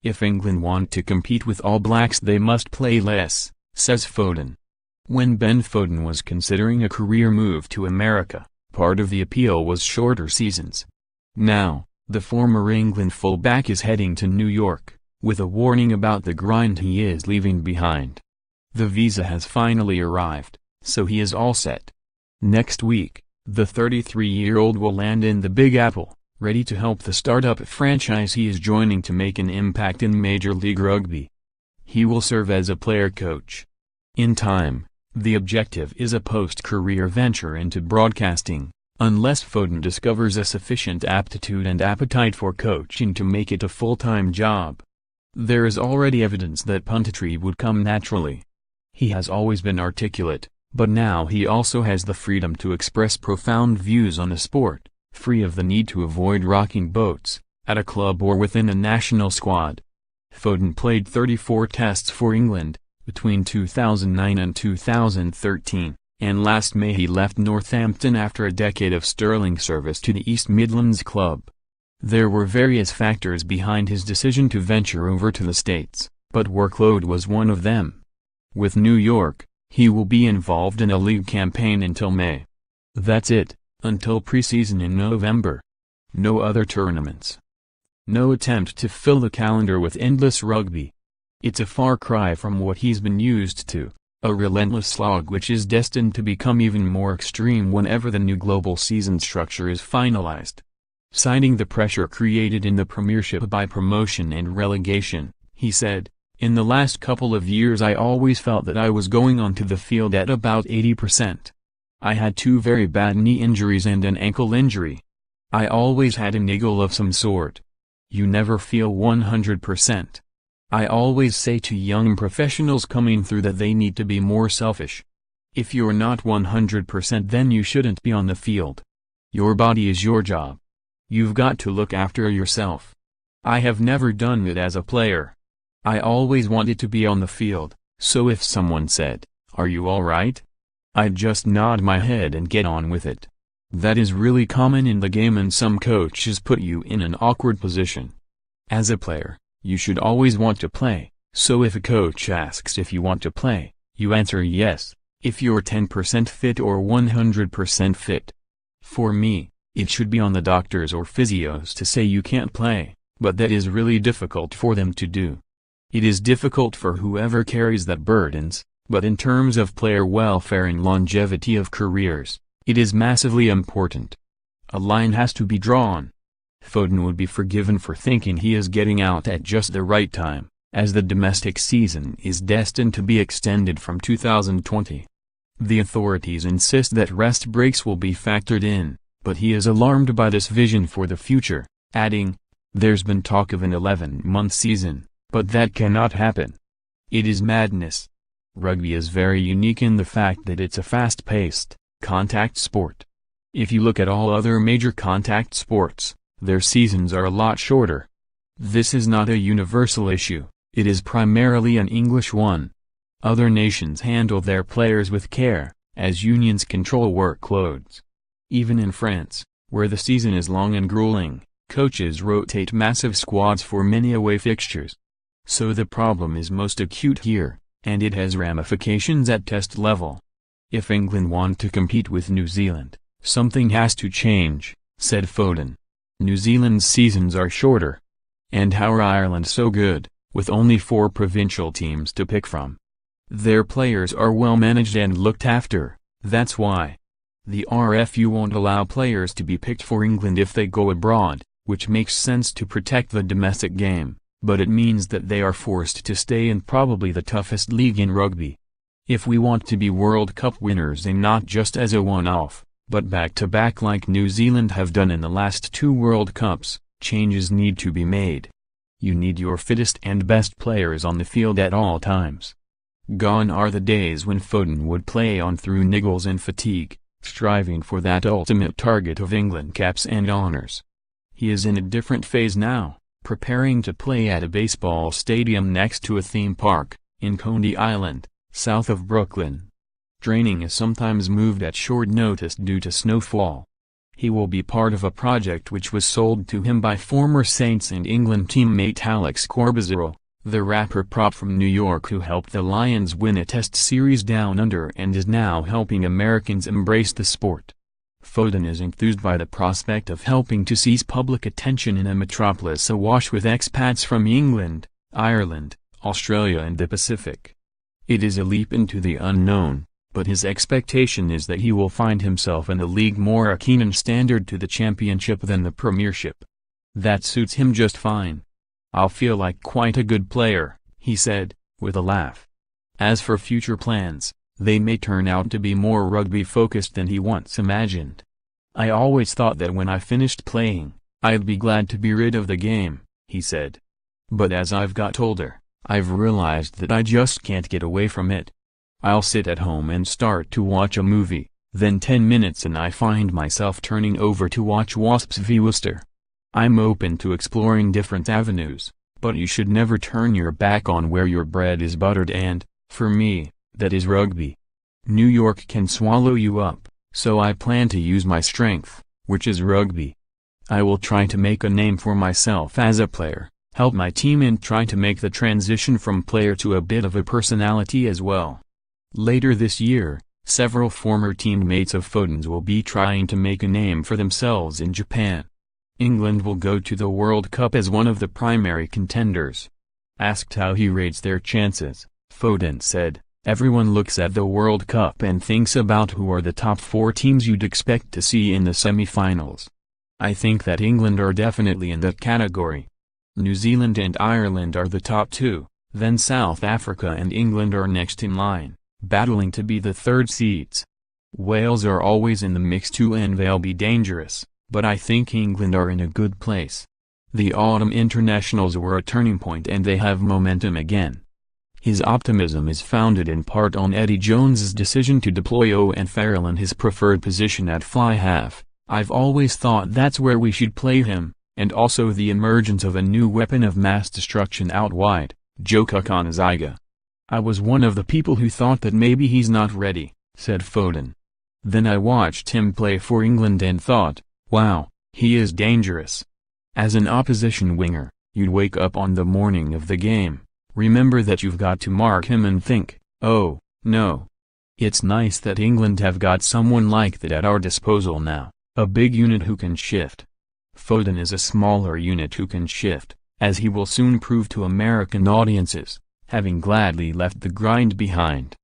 If England want to compete with All Blacks they must play less, says Foden. When Ben Foden was considering a career move to America, part of the appeal was shorter seasons. Now, the former England fullback is heading to New York, with a warning about the grind he is leaving behind. The visa has finally arrived, so he is all set. Next week, the 33-year-old will land in the Big Apple, ready to help the startup franchise he is joining to make an impact in Major League Rugby. He will serve as a player coach. In time, the objective is a post-career venture into broadcasting, unless Foden discovers a sufficient aptitude and appetite for coaching to make it a full-time job. There is already evidence that punditry would come naturally. He has always been articulate, but now he also has the freedom to express profound views on the sport, free of the need to avoid rocking boats, at a club or within a national squad. Foden played 34 tests for England, between 2009 and 2013, and last May he left Northampton after a decade of sterling service to the East Midlands club. There were various factors behind his decision to venture over to the States, but workload was one of them. With New York, he will be involved in a league campaign until May. That's it, until preseason in November. No other tournaments. No attempt to fill the calendar with endless rugby. It's a far cry from what he's been used to, a relentless slog which is destined to become even more extreme whenever the new global season structure is finalized. Citing the pressure created in the Premiership by promotion and relegation, he said, "In the last couple of years I always felt that I was going onto the field at about 80%. I had 2 very bad knee injuries and an ankle injury. I always had a niggle of some sort. You never feel 100%. I always say to young professionals coming through that they need to be more selfish. If you're not 100% then you shouldn't be on the field. Your body is your job. You've got to look after yourself. I have never done it as a player. I always wanted to be on the field, so if someone said, 'Are you all right?' I'd just nod my head and get on with it. That is really common in the game and some coaches put you in an awkward position. As a player, you should always want to play, so if a coach asks if you want to play, you answer yes, if you're 10% fit or 100% fit. For me, it should be on the doctors or physios to say you can't play, but that is really difficult for them to do. It is difficult for whoever carries that burdens, but in terms of player welfare and longevity of careers, it is massively important. A line has to be drawn. Foden would be forgiven for thinking he is getting out at just the right time, as the domestic season is destined to be extended from 2020. The authorities insist that rest breaks will be factored in, but he is alarmed by this vision for the future, adding, "There's been talk of an 11-month season, but that cannot happen. It is madness." Rugby is very unique in the fact that it's a fast-paced, contact sport. If you look at all other major contact sports, their seasons are a lot shorter. This is not a universal issue, it is primarily an English one. Other nations handle their players with care, as unions control workloads. Even in France, where the season is long and grueling, coaches rotate massive squads for many away fixtures. So the problem is most acute here, and it has ramifications at test level. If England want to compete with New Zealand, something has to change, said Foden. New Zealand's seasons are shorter. And how are Ireland so good, with only 4 provincial teams to pick from? Their players are well managed and looked after, that's why. The RFU won't allow players to be picked for England if they go abroad, which makes sense to protect the domestic game, but it means that they are forced to stay in probably the toughest league in rugby. If we want to be World Cup winners and not just as a one-off, but back-to-back like New Zealand have done in the last 2 World Cups, changes need to be made. You need your fittest and best players on the field at all times. Gone are the days when Foden would play on through niggles and fatigue, striving for that ultimate target of England caps and honours. He is in a different phase now, preparing to play at a baseball stadium next to a theme park, in Coney Island, south of Brooklyn. Training is sometimes moved at short notice due to snowfall. He will be part of a project which was sold to him by former Saints and England teammate Alex Corbizarro, the rapper prop from New York who helped the Lions win a Test series down under and is now helping Americans embrace the sport. Foden is enthused by the prospect of helping to seize public attention in a metropolis awash with expats from England, Ireland, Australia and the Pacific. It is a leap into the unknown, but his expectation is that he will find himself in a league more akin in standard to the Championship than the Premiership. That suits him just fine. "I'll feel like quite a good player," he said, with a laugh. As for future plans, they may turn out to be more rugby-focused than he once imagined. "I always thought that when I finished playing, I'd be glad to be rid of the game," he said. "But as I've got older, I've realized that I just can't get away from it. I'll sit at home and start to watch a movie, then 10 minutes and I find myself turning over to watch Wasps v Worcester. I'm open to exploring different avenues, but you should never turn your back on where your bread is buttered and, for me, that is rugby. New York can swallow you up, so I plan to use my strength, which is rugby. I will try to make a name for myself as a player, help my team and try to make the transition from player to a bit of a personality as well." Later this year, several former teammates of Foden's will be trying to make a name for themselves in Japan. England will go to the World Cup as one of the primary contenders. Asked how he rates their chances, Foden said, "Everyone looks at the World Cup and thinks about who are the top 4 teams you'd expect to see in the semi-finals. I think that England are definitely in that category. New Zealand and Ireland are the top 2, then South Africa and England are next in line, battling to be the 3rd seeds. Wales are always in the mix too and they'll be dangerous, but I think England are in a good place. The autumn internationals were a turning point and they have momentum again." His optimism is founded in part on Eddie Jones's decision to deploy Owen Farrell in his preferred position at fly half. "I've always thought that's where we should play him, and also the emergence of a new weapon of mass destruction out wide, Joe Kukanaziga. I was one of the people who thought that maybe he's not ready," said Foden. "Then I watched him play for England and thought, wow, he is dangerous. As an opposition winger, you'd wake up on the morning of the game, remember that you've got to mark him and think, oh, no. It's nice that England have got someone like that at our disposal now, a big unit who can shift." Foden is a smaller unit who can shift, as he will soon prove to American audiences, having gladly left the grind behind.